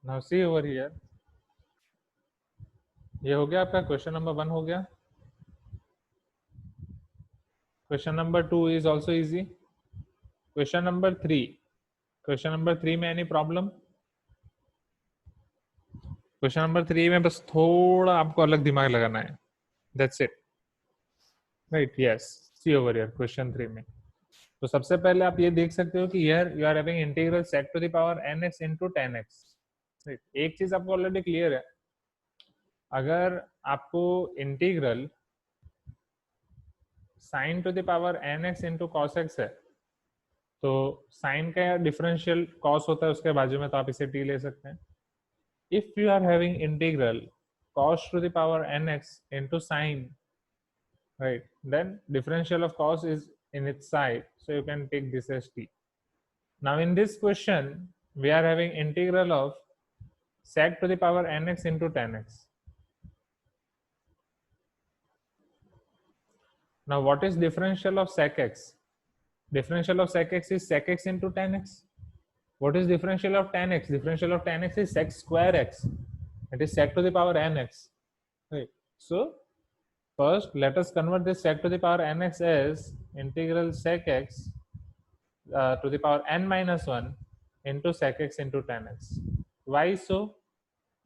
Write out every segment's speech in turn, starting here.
Now see over here, ये हो गया आपका क्वेश्चन नंबर 1 हो गया. Question number 2 is also easy. Question number 3, question number 3 में एनी प्रॉब्लम? क्वेश्चन नंबर 3 में बस थोड़ा आपको अलग दिमाग लगाना है, that's it. Right, yes. See over here question 3 में. तो सबसे पहले आप ये देख सकते हो कि here you are having integral sec to the power nx into tan x. राइट, एक चीज आपको ऑलरेडी क्लियर है, अगर आपको integral sin to the power nx into cos x है, तो sin का डिफरेंशियल cos होता है उसके बाजू में, तो आप इसे t ले सकते हैं. If you are having integral cos to the power nx into sin, right, then differential of cos is in its side, so you can take this as t. Now in this question we are having integral of sec to the power nx into tan x. Now what is differential of sec x? Differential of sec x is sec x into tan x. What is differential of tan x? Differential of tan x is sec square x. It is sec to the power nx. Right. So first let us convert this sec to the power nx as integral sec x to the power n minus 1 into sec x into tan x. Why so?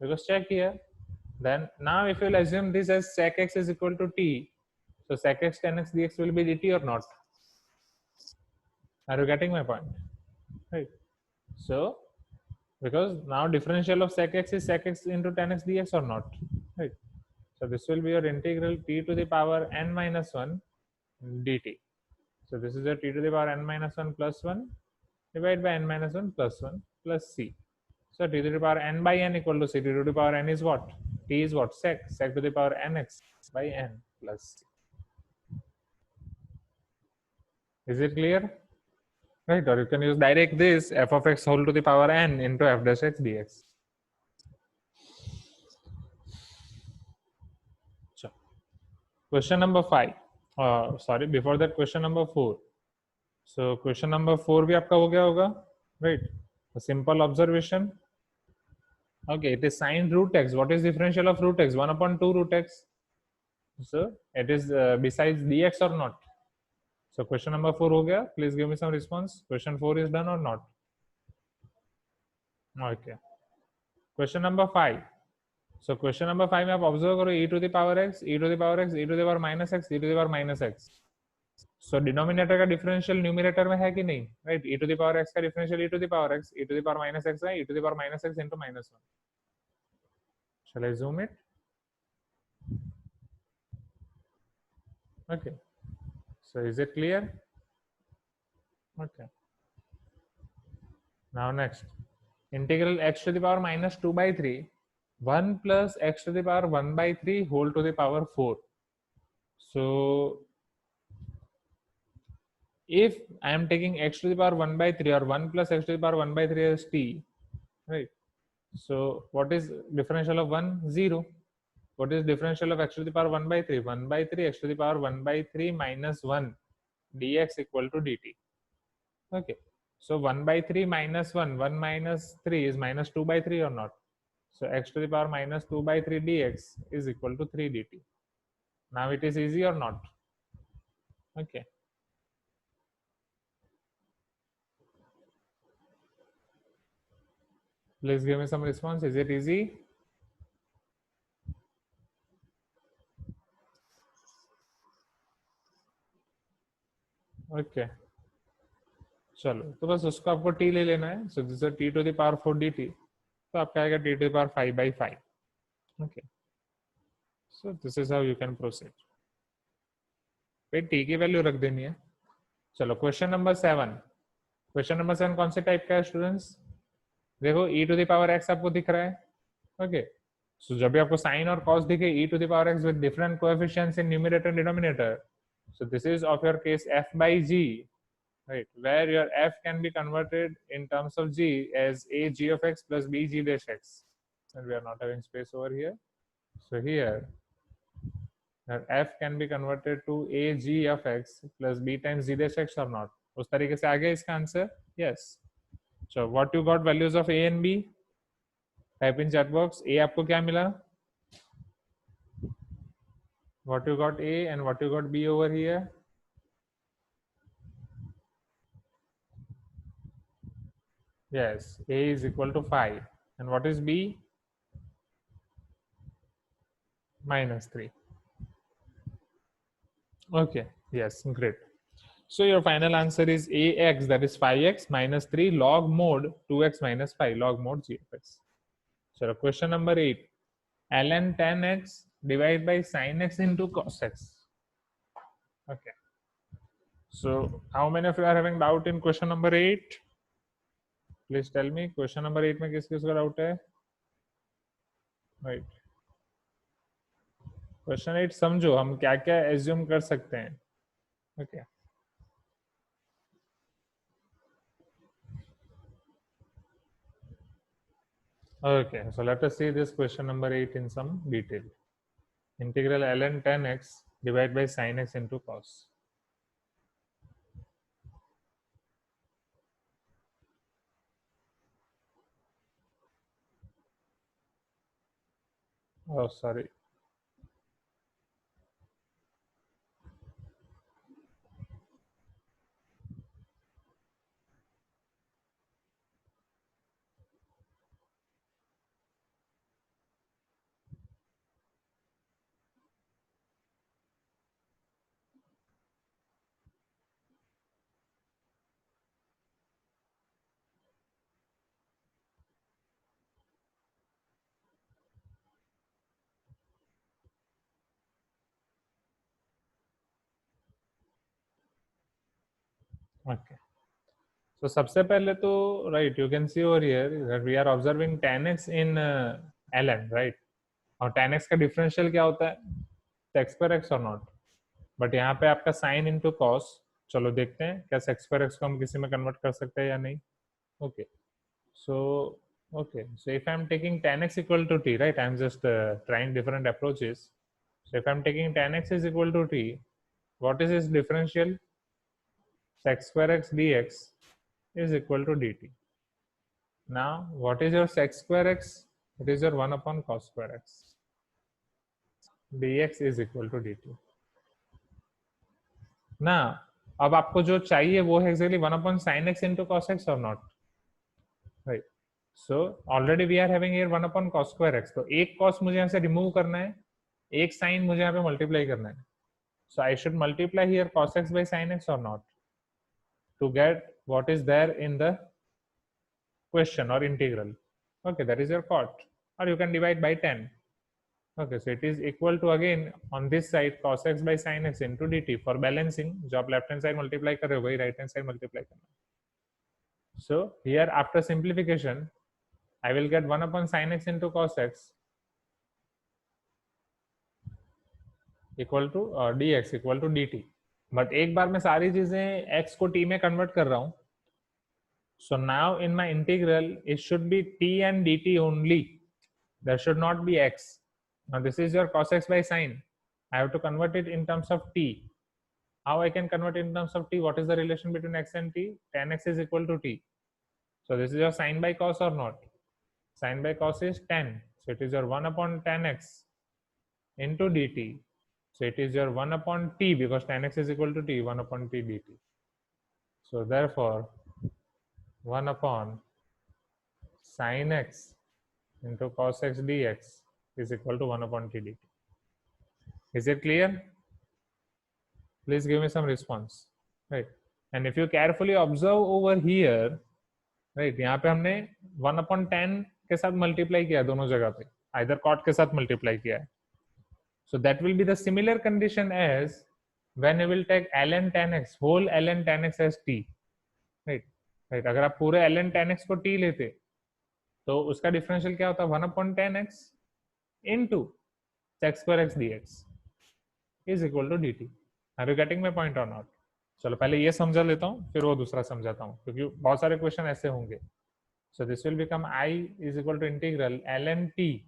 Because check here. Then now if you will assume this as sec x is equal to t, so sec x tan x dx will be dt or not? Are you getting my point? Right. So because now differential of sec x is sec x into tan x dx or not? Right. So this will be your integral t to the power n minus 1 dt. So this is your t to the power n minus 1 plus 1 divided by n minus 1 plus 1 plus c. So t to the power n by n equal to c. T to the power n is what? T is what? Sec. Sec to the power nx by n plus c. Is it clear? Right, or you can use direct this f of x whole to the power n into f dash x dx. So, question number 5. Sorry, before that question number 4. So question number 4 भी आपका हो गया होगा, right? A simple observation. Okay, it is sin root x. What is differential of root x? 1 upon 2 root x. So it is besides dx or not? So question number 4 हो गया. Please give me some response. Question 4 is done or not? Okay. Question number 5. So question number 5 में आप observe करो e to the power x, e to the power x, e to the power minus x, e to the power minus x. So denominator का differential numerator में है कि नहीं? Right, e to the power x का differential e to the power x, e to the power minus x है, e to the power minus x into minus 1. Shall I zoom it? Okay. So is it clear? Okay. Now next, integral x to the power minus 2 by 3, 1 plus x to the power 1 by 3 whole to the power 4. So if I am taking x to the power 1 by 3 or 1 plus x to the power 1 by 3 as t, right? So what is differential of 1? 0. What is differential of x to the power 1 by 3? 1 by 3 x to the power 1 by 3 minus 1 dx equal to dt. Okay. So 1 by 3 minus 1, 1 minus 3 is minus 2 by 3 or not? So x to the power minus 2 by 3 dx is equal to 3 dt. Now it is easy or not? Okay. Please give me some response. Is it easy? Okay. चलो, तो बस उसको आपको t ले लेना है. So this is t to the power 4 dt. तो आपका आएगा t to the power 5 by 5. Okay. So this is how you can proceed. फिर t की वैल्यू रख देनी है. चलो क्वेश्चन नंबर 7. क्वेश्चन नंबर 7 कौन से टाइप का है स्टूडेंट्स? देखो e to the power x आपको दिख रहा है. ओके. सो जब भी आपको साइन और कॉस दिखे e to the power x with different coefficients in numerator and denominator, so this is of your case f by g, right, where your f can be converted in terms of g as a g of x plus b g dash x, and we are not having space over here. So here your f can be converted to a g of x plus b times g dash x or not? उस तरीके से आ गया इसका answer. Yes. So what you got values of a and b? Type in chat box A आपको क्या मिला, what you got A and what you got B over here. Yes, A is equal to 5 and what is B? -3. Okay, yes, great. So your final answer is AX, that is 5x minus 3 log mod 2x minus 5 log mod g of x. So question number 8, ln 10x divided by sin x into cos x. Okay. So how many of you are having doubt in question number 8? Please tell me question number 8 में किस किस का doubt है? Right. Question 8 समझो हम क्या क्या assume कर सकते हैं. Okay okay so let us see this question number 8 in some detail. Integral ln 10x divide by sin x into cos. Oh sorry. Okay so सबसे पहले तो right you can see over here that we are observing tan x in ln right. और tan x का differential क्या होता है, sex पर x और नॉट. बट यहाँ पे आपका साइन इंटू कॉस. चलो देखते हैं क्या सेक्स पर एक्स को हम किसी में कन्वर्ट कर सकते हैं या नहीं. Okay so okay, so if I'm taking tan x equal to t, right, I'm just trying different approaches. So if I'm taking tan x is equal to t, what is its differential? Sec square x dx is equal to dt. Now what is your sec square x? It is your 1 upon cos square x. dx is equal to dt. Now अब आपको जो चाहिए वो है exactly 1 upon sin x into cos x or not, right? So already we are having here 1 upon cos square x. तो एक cos मुझे यहाँ से रिमूव करना है, एक sin मुझे यहाँ पे मल्टीप्लाई करना है. So I should multiply here cos x by sin x or not to get what is there in the question or integral. Okay, that is your cot, or you can divide by 10. Okay, so it is equal to again on this side cos x by sin x into dt. For balancing, जो आप left hand side multiply कर रहे हो वही right hand side multiply करना. So here after simplification, I will get 1 upon sin x into cos x equal to dx equal to dt. But एक बार मैं सारी चीजें x को t में कन्वर्ट कर रहा हूँ. So now in my integral it should be t and dt only. There should not be x. Now this is your cos x by sin. I have to convert it in terms of t. How I can convert it in terms of t? What is the relation between x and t? Tan x is equal to t. So this is your sin by cos or not? Sin by cos is tan. So it is your 1 upon tan x into dt. So it is your 1 upon t because tan x is equal to t, 1 upon t dt. So therefore 1 upon sin x into cos x dx is equal to 1 upon t dt. Is it clear? Please give me some response. Right. And if you carefully observe over here, right, यहाँ पे हमने 1 upon tan के साथ multiply किया दोनों जगह पे, either cot के साथ मल्टीप्लाई किया है. So that will be the similar condition as when you will take ln tan x, whole ln tan x as t. Right. Right. अगर आप पूरे ln tan x को t लेते तो उसका डिफरेंशियल क्या होता है, 1 upon tan x into sec square x dx is equal to dt. Are you getting my point or not? चलो पहले ये समझा लेता हूँ फिर वो दूसरा समझाता हूँ क्योंकि बहुत सारे क्वेश्चन ऐसे होंगे. So this will become I is equal to integral ln t.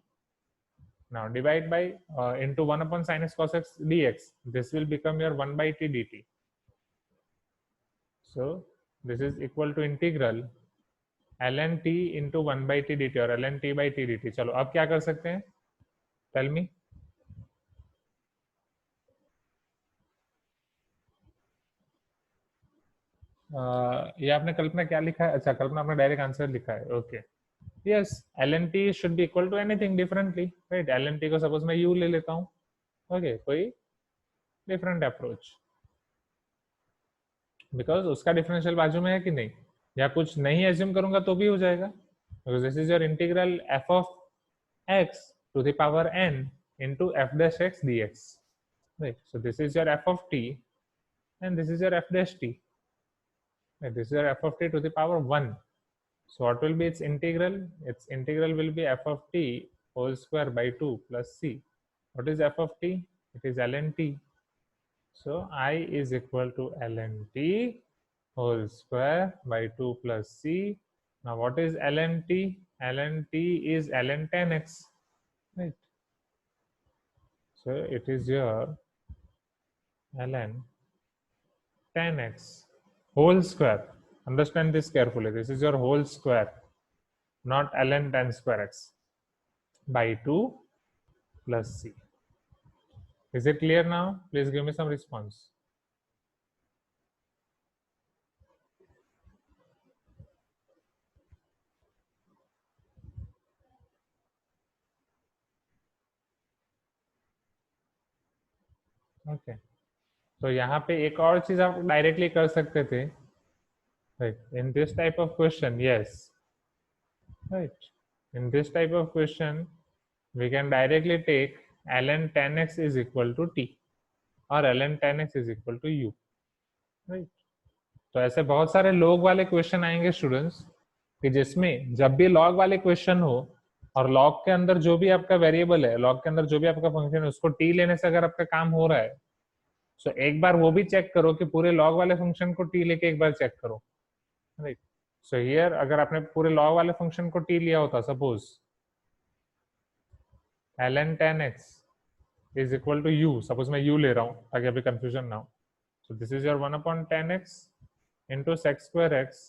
Now divide by into 1 upon sin x cos x dx. This will become your 1 by t dt. So this is equal to integral ln t into 1/t dt और ln t/t dt। चलो अब क्या कर सकते हैं, tell me. ये आपने कल्पना क्या लिखा है? अच्छा, कल्पना आपने डायरेक्ट आंसर लिखा है, okay. Yes, ln t should be equal to anything differently, right. ln t को सपोज मैं u ले लेता हूँ, ओके, कोई डिफरेंट अप्रोच, बिकॉज उसका डिफरेंशियल बाजू में है कि नहीं, या कुछ नहीं एज्यूम करूंगा तो भी हो जाएगा, because this is your integral f of x to the power n into f dash x dx, right? So this is your f of t and this is your f dash t, right? This is your f of t to the power 1. So what will be its integral? Its integral will be f of t whole square by 2 plus c. What is f of t? It is ln t. So I is equal to ln t whole square by 2 plus c. Now what is ln t? Ln t is ln 10x, right? So it is your ln 10x whole square. Understand this carefully. This is your whole square, not ln 10 square x by 2 plus c. Is it clear now? Please give me some response. Okay. तो यहाँ पे एक और चीज आप directly कर सकते थे, right? In this type of question, yes, right? In this type of question, we can directly take ln 10x is equal to t or ln 10x is equal to u, right? तो ऐसे बहुत सारे log वाले question आएंगे students, कि जिसमें जब भी log वाले क्वेश्चन हो और log के अंदर जो भी आपका वेरिएबल है, log के अंदर जो भी आपका फंक्शन है, उसको t लेने से अगर आपका काम हो रहा है, सो एक बार वो भी चेक करो कि पूरे log वाले फंक्शन को t लेके एक बार चेक करो, राइट। सो हियर अगर आपने पूरे log वाले फंक्शन को t लिया होता, suppose ln 10x is equal to u, suppose मैं u ले रहा हूँ ताकि अभी कंफ्यूजन ना हो। सो this is your 1/10x into sec square x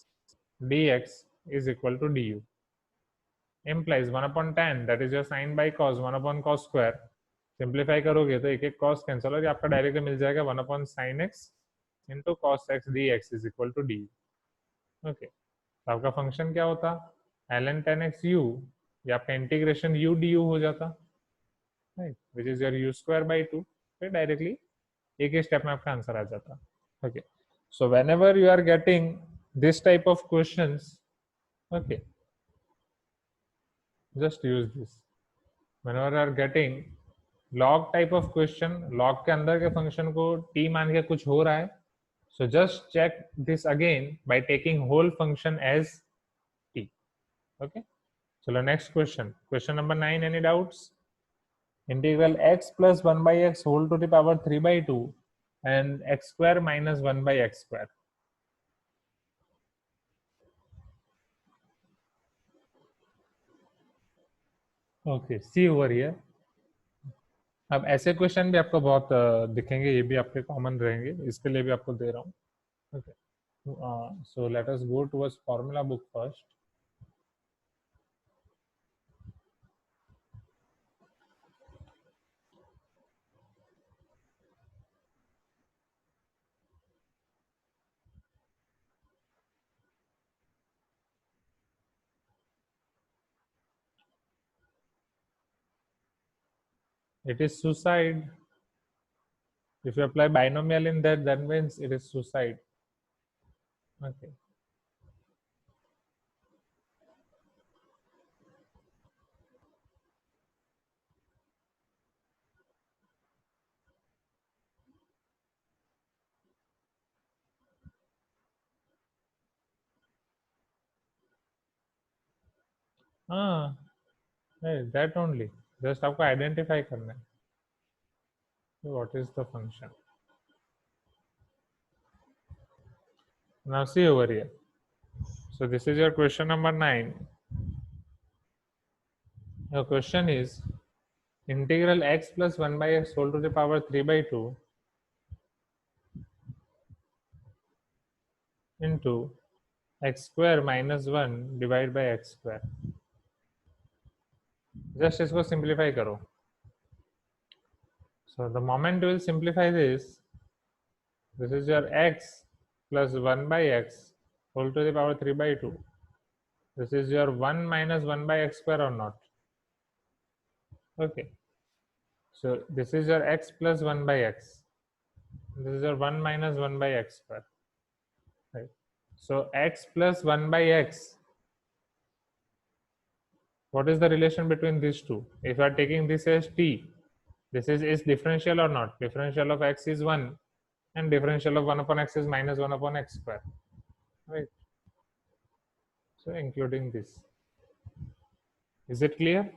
dx is equal to du, implies 1/10 that is your sin by cos 1/cos square। Simplify करोगे तो एक एक cos कैंसिल और आपका डायरेक्टली मिल जाएगा 1/sin x into cos x dx is equal to du, okay. तो आपका function क्या होता, ln 10x u, या आपका इंटीग्रेशन u du हो जाता, right, which is your u square by 2। फिर डायरेक्टली एक ही स्टेप में आपका आंसर आ जाता, okay. So whenever you are getting this type of questions, okay, just use this whenever you are getting log type of question, log के अंदर के function को t मान के कुछ हो रहा है, so just check this again by taking whole function as t, okay। चलो next question, question number 9, any doubts? Integral x plus 1 by x whole to the power 3 by 2 and x square minus 1 by x square। okay, see over here। अब ऐसे question भी आपको बहुत दिखेंगे, ये भी आपके कॉमन रहेंगे, इसके लिए भी आपको दे रहा हूँ, okay। So let us go towards formula book first। It is suicide if you apply binomial in that, that means it is suicide, okay। हाँ, that only, just आपको आइडेंटिफाई करना है what is the function। now see over here, so this is your question number 9। your question is integral x plus 1 by x whole to the power 3 by 2 into x square minus 1 divide by x square. Just इसको simplify करो. So the moment you will simplify this is your x plus 1 by x whole to the power 3 by 2. This is your 1 minus 1 by x square or not? Okay. So this is your x plus 1 by x. This is your 1 minus 1 by x square. Right. So x plus 1 by x. What is the relation between these two? If you are taking this as t, this is differential or not? Differential of x is 1 and differential of 1 upon x is minus 1 upon x square. Right. So including this. Is it clear?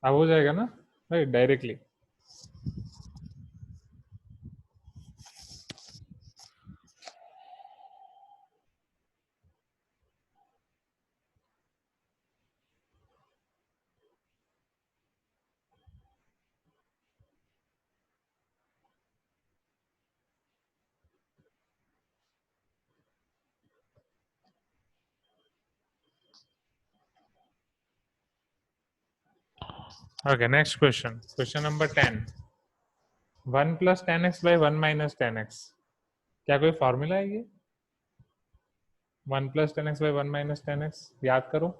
अब हो जाएगा ना? Right, directly. Okay, next question. Question number 10. 1 plus 10x by 1 minus 10x. क्या कोई formula है ये? 1 plus 10x by 1 minus 10x. याद करो.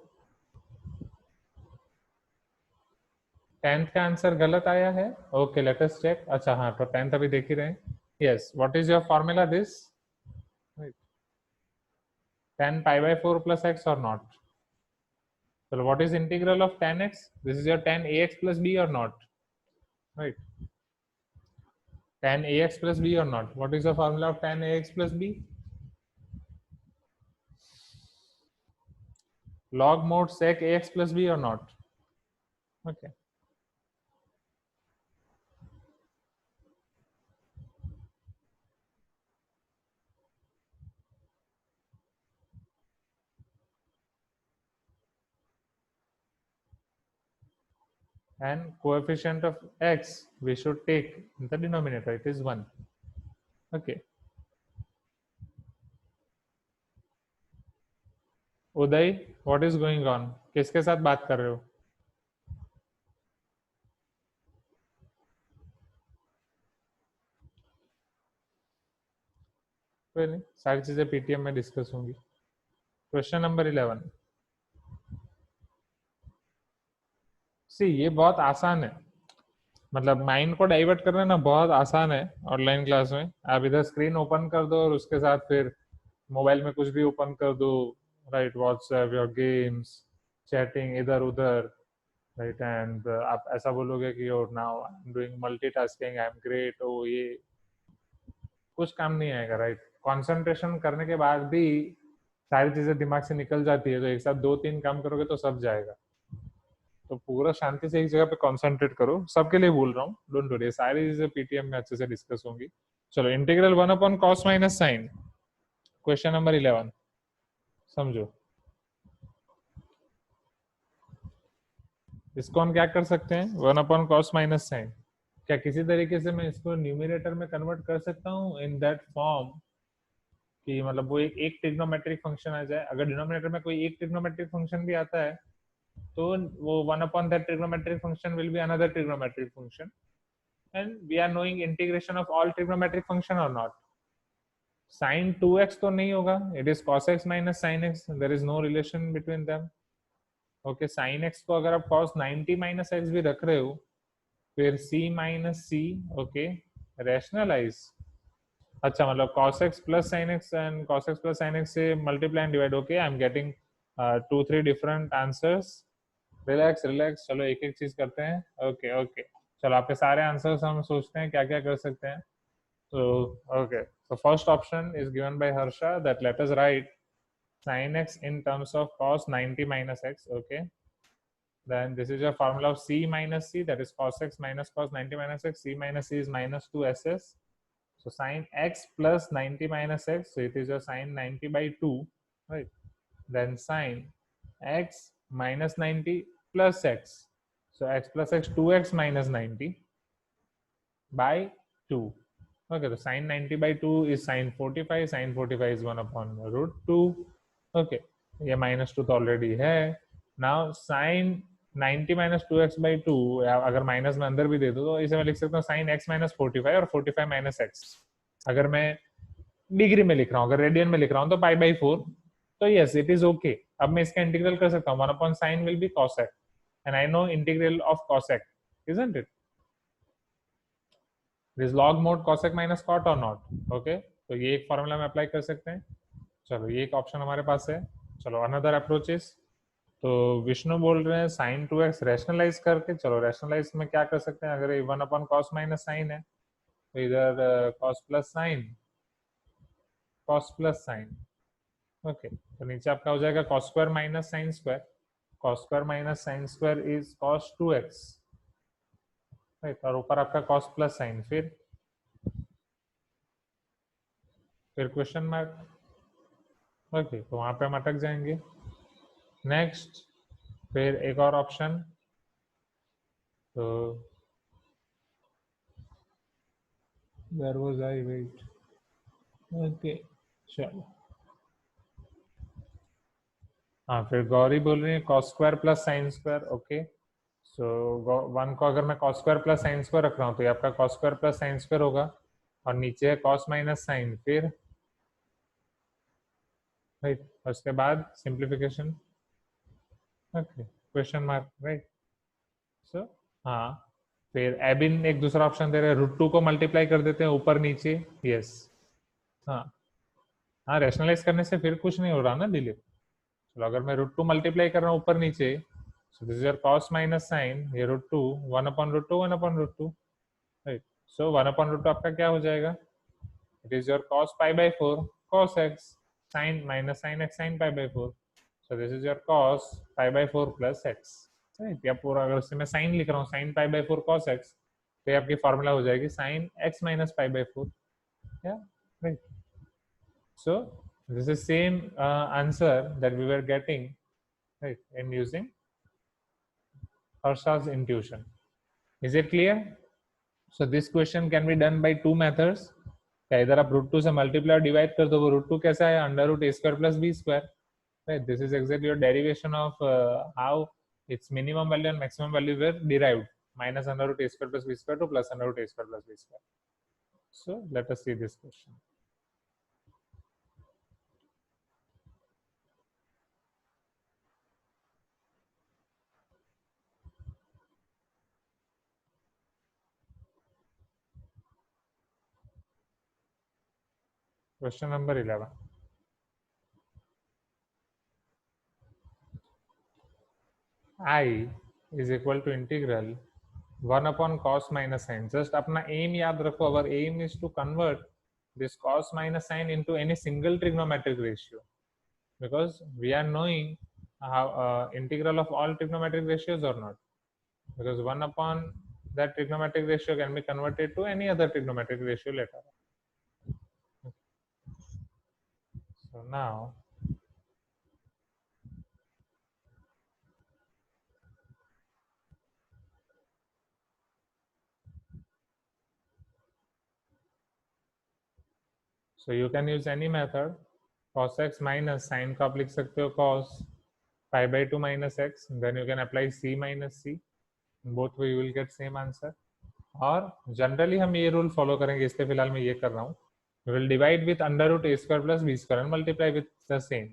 10th का आंसर गलत आया है. Okay, let us check. अच्छा हाँ, तो 10th अभी देख ही रहे हैं. Yes, what is your formula this? 10 pi by 4 plus x or not? So what is integral of 10x? This is your 10 ax plus b or not? Right. 10 ax plus b or not? What is the formula of 10 ax plus b? Log mod sec ax plus b or not? Okay. And coefficient of x we should take in the denominator. It is 1. Okay. Uday, what is going on? किसके साथ बात कर रहे हो? कोई नहीं, सारी चीजें पीटीएम में डिस्कस होंगी. Question number 11. सी, ये बहुत आसान है. मतलब माइंड को डाइवर्ट करना ना बहुत आसान है. ऑनलाइन क्लास में आप इधर स्क्रीन ओपन कर दो और उसके साथ फिर मोबाइल में कुछ भी ओपन कर दो. Right, WhatsApp, your games, chatting इधर उधर. राइट, एंड आप ऐसा बोलोगे कि your now I am doing multitasking, I am great. ओ ये कुछ काम नहीं आएगा. राइट, कंसंट्रेशन करने के बाद भी सारी चीजें दिमाग से निकल जाती है. तो एक साथ 2-3 काम करोगे तो सब जाएगा. तो पूरा शांति से एक जगह पे कंसंट्रेट करो. सबके लिए बोल रहा हूँ, डोंट वरी, सारी चीजें पीटीएम में अच्छे से डिस्कस होंगी. चलो, integral 1 upon cos minus sine. Question number 11 समझो. इसको हम क्या कर सकते हैं? 1 अपॉन कॉस माइनस साइन. क्या किसी तरीके से मैं इसको न्यूमरेटर में कन्वर्ट कर सकता हूँ इन दैट फॉर्म कि मतलब वो एक ट्रिग्नोमेट्रिक फंक्शन आ जाए? अगर डिनोमिनेटर में कोई एक ट्रिग्नोमेट्रिक फंक्शन भी आता है तो वो 1 upon that trigonometric function will be another trigonometric function, and we are knowing integration of all trigonometric function or not. Sin 2x तो नहीं होगा. It is cos x minus sin x. There is no relation between them. Okay, sin x को अगर आप cos 90 minus x भी रख रहे हो, फिर c minus c. Okay, rationalize. अच्छा, मतलब cos x plus sin x and cos x plus sin x से multiply and divide. Okay, I'm getting 2-3 different answers. Relax relax. चलो एक एक चीज करते हैं. ओके ओके, चलो आपके सारे आंसर्स हम सोचते हैं क्या क्या कर सकते हैं. तो okay, so first option is given by Harsha that let us write sin x in terms of cos 90 minus x. Okay, then this is your formula of c minus c, that is cos x minus cos 90 minus x. C minus c is minus 2ss. So sin x plus 90 minus x, so it is your sin 90 by 2, right? Then sin x minus 90 plus x, so x plus x 2x minus 90 by 2. Okay, तो sin 90/2 is sin 45, sin 45 is 1 upon root 2. Okay, ये -2 तो already है. Now sin 90 minus 2x/2, अगर minus में अंदर भी दे दो तो इसे मैं लिख सकता हूँ sin x minus 45 और 45 minus x. अगर मैं डिग्री में लिख रहा हूँ, अगर रेडियन में लिख रहा हूँ तो π/4, तो यस इट इज ओके. अब मैं इसका इंटीग्रल कर सकता हूँ. 1 upon sin will be cosec and I know integral of cosec, isn't it? This log mode cosec minus cot or not? Okay, तो ये एक फॉर्मूला में अप्लाई कर सकते हैं. चलो ये एक ऑप्शन हमारे पास है. चलो अनदर अप्रोचेस. तो विष्णु बोल रहे हैं sin 2x रैशनलाइज करके. चलो रैशनलाइज में क्या कर सकते हैं? अगर ये 1 upon cos minus sin है तो इधर cos plus sin, cos plus sin. Okay, तो नीचे आपका हो जाएगा cos square minus sine square. cos square minus sine square is cos 2x, right. और ऊपर आपका cos प्लस साइन. फिर क्वेश्चन मार्क. ओके, तो वहां पे हम अटक जाएंगे. नेक्स्ट फिर एक और ऑप्शन. तो there was I wait. Okay चलो. हाँ, फिर गौरी बोल रही है cos square plus sine square. Okay, so 1 को अगर मैं cos square plus sine square रख रहा हूँ तो ये आपका cos square plus sine square होगा. और नीचे है cos माइनस साइन. फिर राइट, उसके बाद simplification. Okay, question mark, right. So हाँ, फिर एबिन एक दूसरा ऑप्शन दे रहे हैं. √2 को मल्टीप्लाई कर देते हैं ऊपर नीचे. यस, हाँ हाँ, रैशनलाइज करने से फिर कुछ नहीं हो रहा ना दिलीप. चलो अगर मैं √2 मल्टीप्लाई कर रहा हूँ ऊपर नीचे, so this is your cos minus sine. ये √2 1 upon √2 1 upon √2, right. So 1 upon √2 आपका क्या हो जाएगा? It is your cos π/4 cos x sin minus sin x sin π/4. So this is your cos π/4 plus x, right. या पूरा अगर उससे मैं साइन लिख रहा हूँ sin π/4 cos x, तो ये आपकी फॉर्मूला हो जाएगी sin x minus π/4. या right. So this is same answer that we were getting, right, in using Harsha's intuition. Is it clear? So this question can be done by two methods. इधर आप √2 से multiply और divide कर दो. वो √2 कैसा है? √a² plus b². Right, this is exactly your derivation of how its minimum value and maximum value were derived. Minus √a² plus b² to plus √a² plus b². So let us see this question. Question number 11. I is equal to integral 1 upon cos minus sin. Just अपना aim याद रखो. Our aim is to convert this cos minus sin into any single trigonometric ratio, because we are knowing how integral of all trigonometric ratios or not, because 1 upon that trigonometric ratio can be converted to any other trigonometric ratio later. So now so you can use any method. Cos x minus sin को आप लिख सकते हो cos π/2 minus x, then you can apply c minus c. Both way you will get same answer. और generally हम ये rule follow करेंगे, इसलिए फिलहाल मैं ये कर रहा हूँ. We will divide with √a² plus b² and multiply with the same.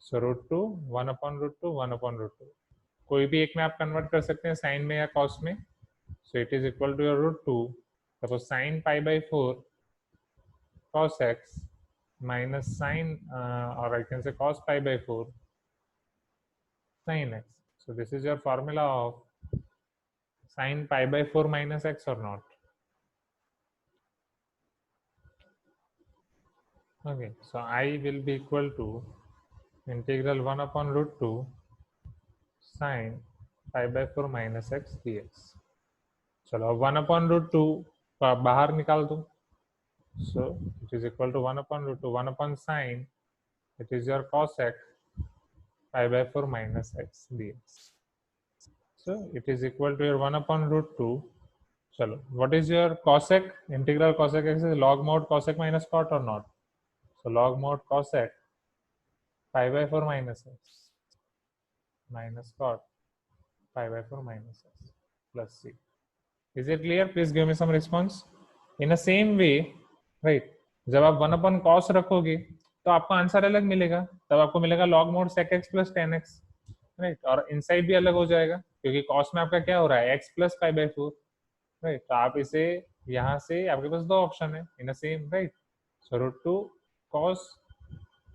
So √2 1 upon √2 1 upon √2. कोई भी एक में आप कन्वर्ट कर सकते हैं, साइन में या कॉस में. So it is equal to your √2. Suppose sin π/4 cos x minus sin, or I can say cos π/4 sin x. So this is your formula of sin π/4 minus x or not? Okay, so I will be equal to integral 1 upon √2 sin π/4 minus x dx. चलो 1 upon √2 बाहर निकाल दो. So it is equal to 1 upon √2 1 upon sin, it is your cos x π/4 minus x dx. So it is equal to your 1 upon √2 चलो, what is your cosec? Integral cosec x is log mod cosec minus cot or not? So log mod cosec pi by 4 minus x minus cot pi by 4 minus x plus c. Is it clear? Please give me some response. In the same way, right? जब आप 1 upon cos रखोगे तो आपको answer अलग मिलेगा, तब आपको मिलेगा log mod sec x plus tan x, right? और इनसाइड भी अलग हो जाएगा क्योंकि cos में आपका क्या हो रहा है, x plus pi by 4, right? तो आप इसे यहाँ से आपके पास दो ऑप्शन है in same, right? So root two cos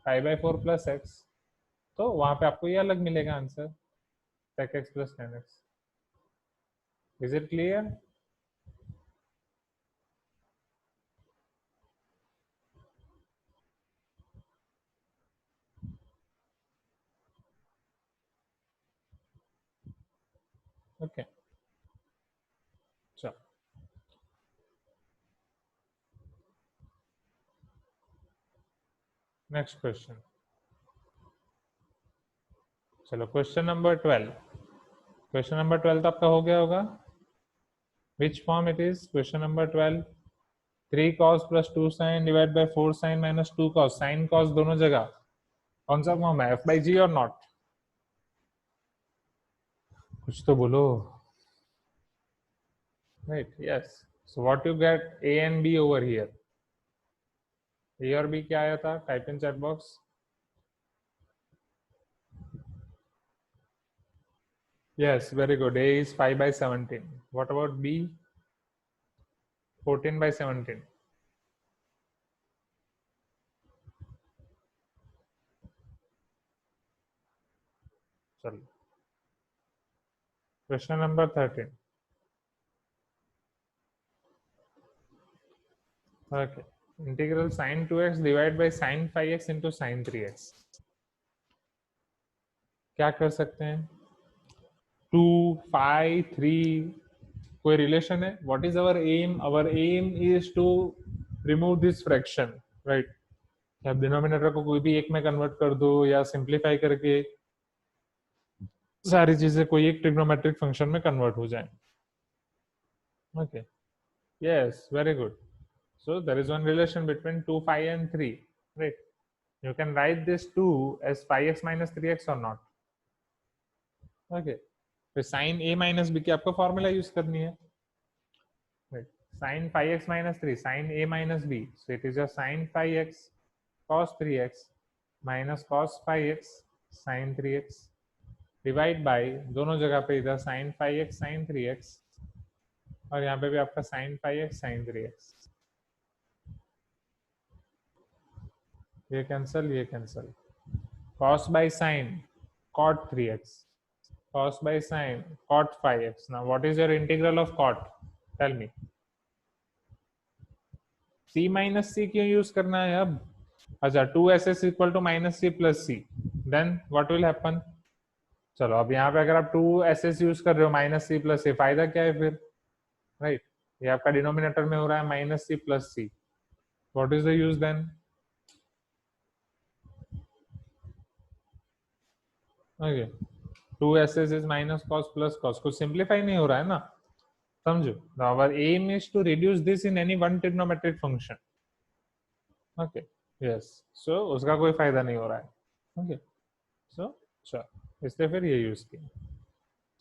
pi by 4 plus x, तो वहां पे आपको ये अलग मिलेगा answer, sec x plus tan x. Is it clear? Okay. चलो, नेक्स्ट क्वेश्चन. चलो, क्वेश्चन नंबर 12. क्वेश्चन नंबर 12 तो आपका हो गया होगा. Which form it is? Question number 12, 3 cos plus 2 sin divide by 4 sin minus 2 cos. sin cos दोनों जगह कौन सा फॉर्म है, f by g और नॉट? कुछ तो बोलो. Right, yes. So what you get a and b over here? a और b क्या आया था? Type in chat box. Yes, very good. A is 5 by 17. What about B? 14 by 17. चलो, question number 13. Okay. Integral sin 2x divided by sin 5x into sin 3x. क्या कर सकते हैं? 2, 5, 3 कोई रिलेशन है? What is our aim? Our aim is to remove this fraction, right? आप denominator को कोई भी एक में कन्वर्ट कर दो या सिंप्लीफाई करके सारी चीजें कोई एक ट्रिग्नोमेट्रिक फंक्शन में कन्वर्ट हो जाए. Okay, yes, very good. So there is one relation between 2, 5 and 3, right? You can write this 2 as 5x minus 3x or not? Okay. फिर sin a minus b की आपको फॉर्मूला यूज करनी है, right? sin 5x minus 3 sin a minus b, so it is a sin 5x cos 3x minus cos 5x sin 3x divide by दोनों जगह पे इधर sin 5x sin 3x और यहाँ पे भी आपका sin 5x sin 3x. ये कैंसल, ये cancel. cos by sin cot 3x, cos by sin cot 5x. Now what is your integral of cot? Tell me. c minus c क्यों use करना है अब? अच्छा, 2ss equal to minus C plus C, then what will happen? चलो, अब यहाँ पे अगर आप 2ss यूज कर रहे हो माइनस सी प्लस सी, फायदा क्या है फिर, राइट? ये आपका डिनोमिनेटर में हो रहा है minus C plus C. What is the use then? Okay, 2ss is minus cos plus cos. कुछ सिंप्लीफाई नहीं हो रहा है ना, समझो. Our aim is to reduce this in any one trigonometric function. Okay, yes. So उसका कोई फायदा नहीं हो रहा है. ओके, सो चलो, इसलिए फिर ये यूज किया.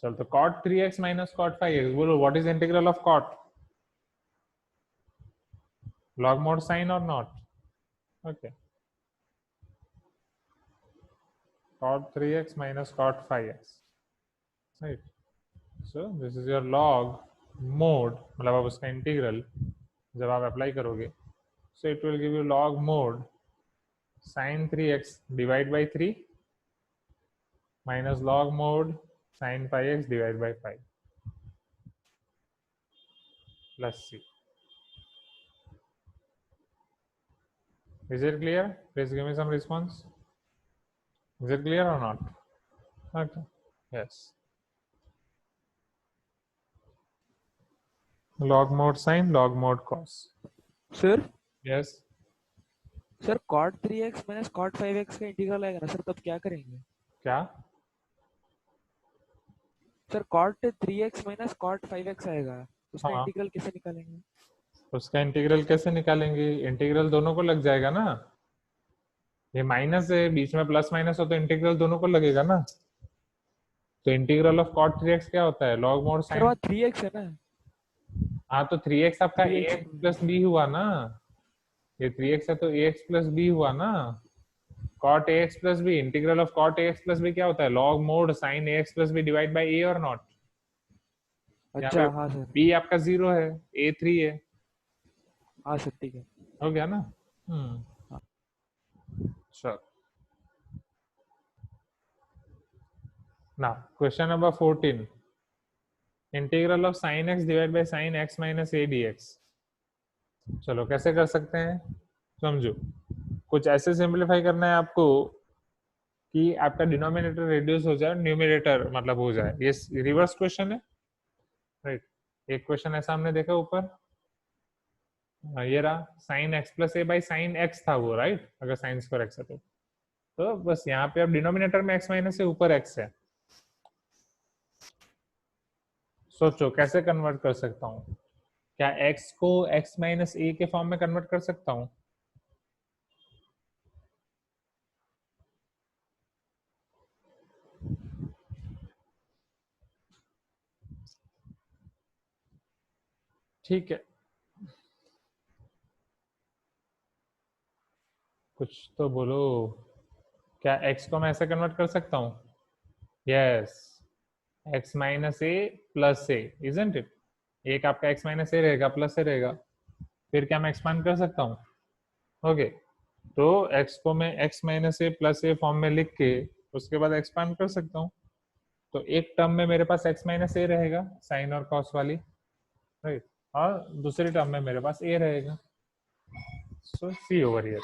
चल, तो cot 3x minus cot 5x, बोलो what is integral of cot? log mod sin और not? Okay, cot 3x minus cot 5x, right? So this is your log mod, मतलब आप उसका इंटीग्रल जब आप अप्लाई करोगे, so it will give you log mod sin 3x divide by 3 minus log mod sin 5x divide by 5 plus c. Is it clear? Please give me some response. Is it clear or not? Okay, yes. Log mod sin, log mod cos. Sir Yes. Sir cot 3x minus cot 5x का integral आएगा ना sir, तब क्या करेंगे? क्या? Sir cot 3x minus cot 5x आएगा. उसका हाँ, इंटीग्रल कैसे निकालेंगे? उसका इंटीग्रल कैसे निकालेंगे? इंटीग्रल दोनों को लग जाएगा ना, ये माइनस है, बीच में प्लस माइनस हो तो इंटीग्रल दोनों को लगेगा ना। तो इंटीग्रल ऑफ cot 3x क्या होता है? Log mod sir sine. वहाँ 3x है ना? हाँ, तो 3x आपका 3x। ax प्लस b हुआ ना, ये 3x है तो ax प्लस b हुआ ना। cot ax plus b, integral of cot ax plus b क्या होता है? Log mod sine ax plus b divide by a और नॉट। यहाँ पे अच्छा हाँ सर। b आपका 0 है, a 3 है, हाँ सर ठीक है। हो गया ना। हम्म। हाँ। चलो, ना question number 14, integral of sine x divide by sign x minus a dx। चलो कैसे कर सकते हैं, समझो। कुछ ऐसे सिंपलीफाई करना है आपको कि आपका डिनोमिनेटर रिड्यूस हो जाए, न्यूमरेटर मतलब हो जाए। ये रिवर्स क्वेश्चन है, राइट। एक क्वेश्चन ऐसा हमने देखा ऊपर, ये रहा sine x plus A by sine x था वो, राइट। अगर साइन स्क्वायर एक्स है तो बस यहाँ पे अब डिनोमिनेटर में एक्स माइनस से ऊपर एक्स है। सोचो कैसे कन्वर्ट कर सकता हूँ? क्या एक्स को एक्स माइनस ए के फॉर्म में कन्वर्ट कर सकता हूँ? ठीक है, कुछ तो बोलो। क्या एक्स को मैं ऐसे कन्वर्ट कर सकता हूँ? Yes, x minus A plus A, isn't it. एक आपका एक्स माइनस ए रहेगा, प्लस ए रहेगा, फिर क्या मैं एक्सपांड कर सकता हूँ? ओके, तो एक्स को मैं एक्स माइनस ए प्लस ए फॉर्म में लिख के उसके बाद एक्सपांड कर सकता हूँ। तो एक टर्म में मेरे पास एक्स माइनस ए रहेगा, साइन और कॉस वाली, राइट, और दूसरी टर्म में मेरे पास ए रहेगा। So C over here,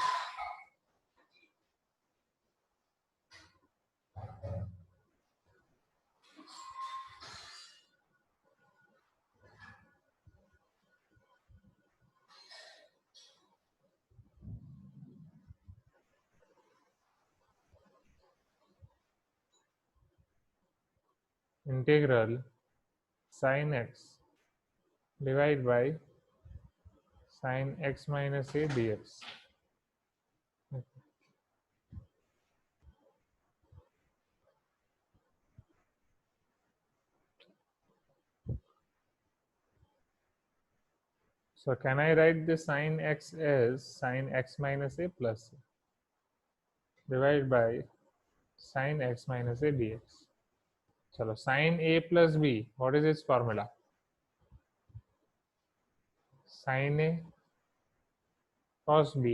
integral sine X divide by sine X minus A dx। So can I write this sin x as sin x minus a plus a divided by sin x minus a dx? चलो, sin a plus b, what is its formula? Sin a cos b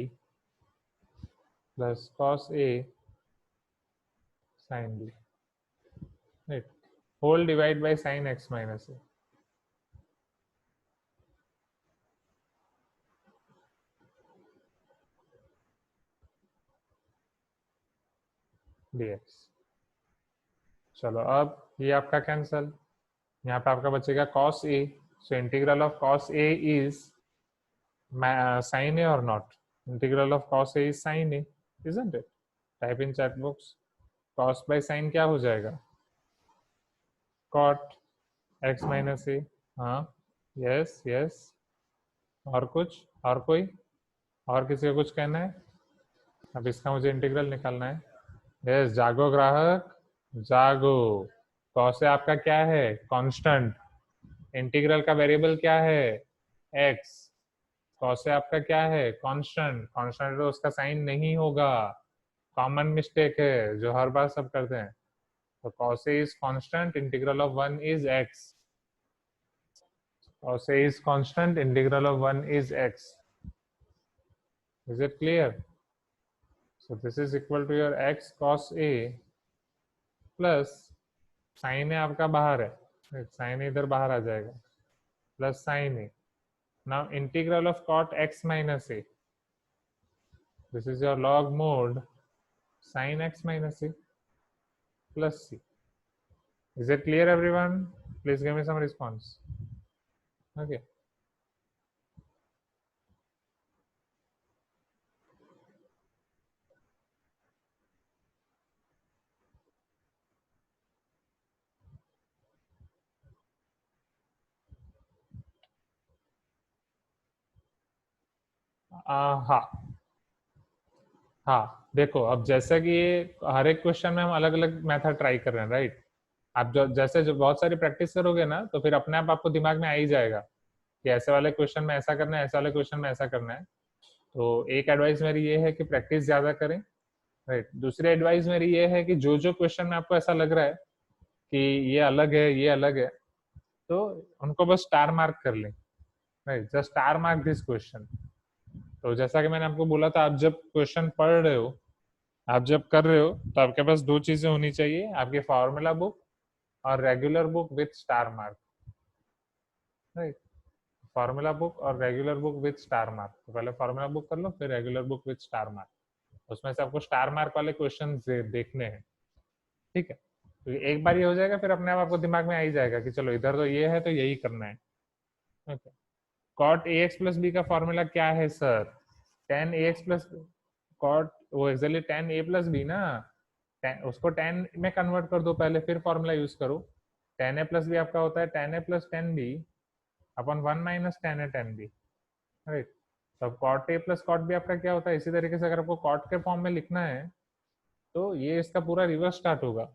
plus cos a sin b, right? Whole divide by sin x minus a dx। चलो अब ये आपका cancel, यहाँ पे आपका बचेगा cos a। So integral of cos a is sin a or not? Integral of cos a is sin a, isn't it? Type in chat box, cos by sin क्या हो जाएगा? cot x माइनस ए। हाँ, yes yes, और कुछ, और कोई, और किसी को कुछ कहना है? अब इसका मुझे इंटीग्रल निकालना है। यस, जागो ग्राहक, जागो। cos से आपका क्या है? कांस्टेंट। इंटीग्रल का वेरिएबल क्या है? x। cos से आपका क्या है? कांस्टेंट। कांस्टेंट तो उसका साइन नहीं होगा, कॉमन मिस्टेक है जो हर बार सब करते हैं। तो cos A is constant, integral of 1 is x। cos A is constant, integral of 1 is x। Is it clear? So this is equal to your x cos A plus sin A आपका बाहर है, sin A इधर बाहर आ जाएगा, plus sin A। Now integral of cot x minus A, this is your log mode sin x minus A plus C। Is it clear everyone? Please give me some response. Okay. हाँ हाँ, देखो अब जैसा कि ये हर एक question में हम अलग अलग मेथड ट्राई कर रहे हैं, राइट। आप जो जैसे जो बहुत सारी प्रैक्टिस करोगे ना, तो फिर अपने आप आपको दिमाग में आ ही जाएगा कि ऐसे वाले क्वेश्चन में ऐसा करना है, ऐसे वाले क्वेश्चन में ऐसा करना है। तो एक एडवाइस मेरी ये है कि प्रैक्टिस ज्यादा करें, राइट। दूसरी एडवाइस मेरी ये है कि जो जो क्वेश्चन में आपको ऐसा लग रहा है कि ये अलग है, ये अलग है, तो उनको बस स्टार मार्क कर लें, right. Just star mark this question. तो जैसा कि मैंने आपको बोला था, आप जब क्वेश्चन पढ़ रहे हो, आप जब कर रहे हो, तो आपके पास दो चीजें होनी चाहिए, आपकी फॉर्मूला बुक और regular book with star mark, right. Formula book और regular book with star mark. तो पहले फॉर्मूला बुक कर लो, फिर regular book with star mark. उसमें से आपको स्टार मार्क वाले क्वेश्चन देखने हैं, ठीक है। तो एक बार ये हो जाएगा, फिर अपने आप आपको दिमाग में आ ही जाएगा कि चलो इधर तो ये है, तो यही करना है, okay. Cot A X plus B का फॉर्मूला क्या है sir? Tan A X plus cot, वो actually tan A plus B ना, उसको टेन में कन्वर्ट कर दो पहले, फिर फॉर्मूला यूज करो। टेन ए प्लस बी आपका होता है tan A plus tan B upon one minus tan A tan B, right. तब cot A plus cot B आपका क्या होता है? इसी तरीके से अगर आपको कॉट के फॉर्म में लिखना है, तो ये इसका पूरा रिवर्स स्टार्ट होगा।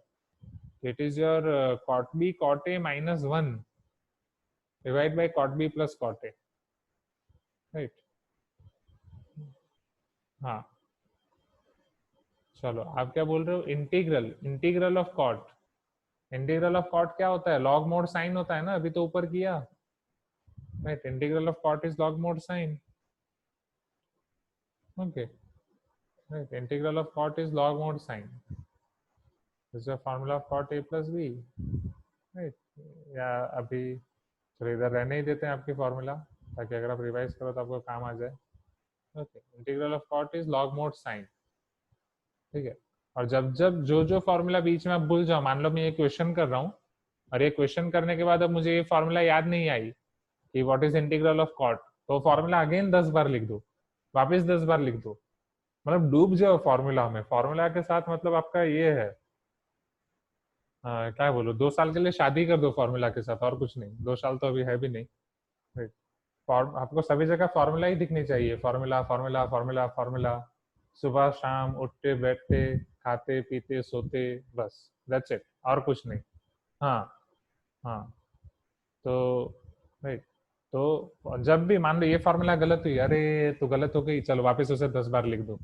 It is your cot B cot A minus one divide by cot B plus cot A, right. हाँ, चलो आप क्या बोल रहे हो? Integral, integral of cot. Integral of cot क्या होता है? लॉग मोड साइन होता है ना, अभी तो ऊपर किया, right. Integral of cot is log mod sine, okay, right. Integral of cot is log mod sine, this is formula of cot A plus B, right. या अभी चलो इधर रहने ही देते हैं आपकी फॉर्मूला, ताकि अगर आप रिवाइज करो तो आपको काम आ जाए, okay. Integral of cot is log mod sine, ठीक है। और जब जब जो जो फॉर्मूला बीच में आप भूल जाओ, मान लो मैं ये क्वेश्चन कर रहा हूँ, और ये क्वेश्चन करने के बाद अब मुझे ये फॉर्मूला याद नहीं आई कि what is integral of cot, तो फॉर्मूला अगेन 10 बार लिख दो, वापस 10 बार लिख दो, मतलब डूब जाओ फॉर्मूला में। फॉर्मूला के साथ मतलब आपका ये है, क्या बोलो, 2 साल के लिए शादी कर दो फॉर्मूला के साथ, और कुछ नहीं। 2 साल तो अभी है भी नहीं, right? आपको सभी जगह फॉर्मूला ही दिखनी चाहिए, फॉर्मूला फॉर्मूला फॉर्मूला फॉर्मूला। सुबह शाम उठते बैठते खाते पीते सोते, बस दैट्स इट, और कुछ नहीं। हाँ हाँ, तो राइट। तो जब भी मान लो ये फॉर्मूला गलत हुई, अरे तो गलत हो गई, चलो वापस उसे 10 बार लिख दो,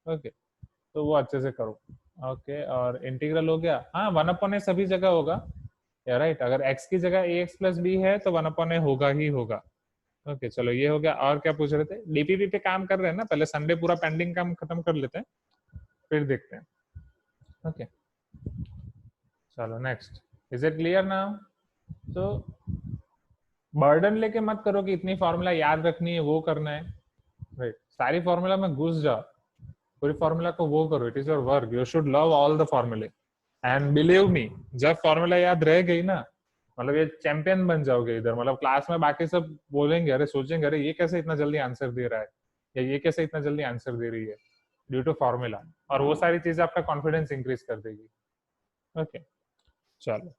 ओके। तो वो अच्छे से करो, ओके। और इंटीग्रल हो गया, हाँ, वन अपॉन ए सभी जगह होगा, या राइट। अगर x की जगह ए एक्स प्लस बी है, तो वन अपॉन ए होगा ही होगा, ओके। चलो ये हो गया। और क्या पूछ रहे थे? डीपीपी पे काम कर रहे हैं ना, पहले संडे पूरा पेंडिंग काम खत्म कर लेते हैं, फिर देखते हैं, ओके। चलो next, is it clear now? तो बर्डन लेके मत करो कि इतनी फॉर्मूला याद रखनी है, वो करना है, राइट। सारी फॉर्मूला में घुस जाओ, पूरी फॉर्मूला को वो करो, it is your work, you should love all the फॉर्मूले। एंड बिलीव मी, जब फॉर्मूला याद रह गई ना, मतलब ये चैंपियन बन जाओगे इधर, मतलब क्लास में बाकी सब बोलेंगे, अरे सोचेंगे, अरे ये कैसे इतना जल्दी आंसर दे रहा है, या ये कैसे इतना जल्दी आंसर दे रही है, ड्यू टू फॉर्मूला। और वो सारी चीजें आपका कॉन्फिडेंस इंक्रीज कर देगी, ओके। चलो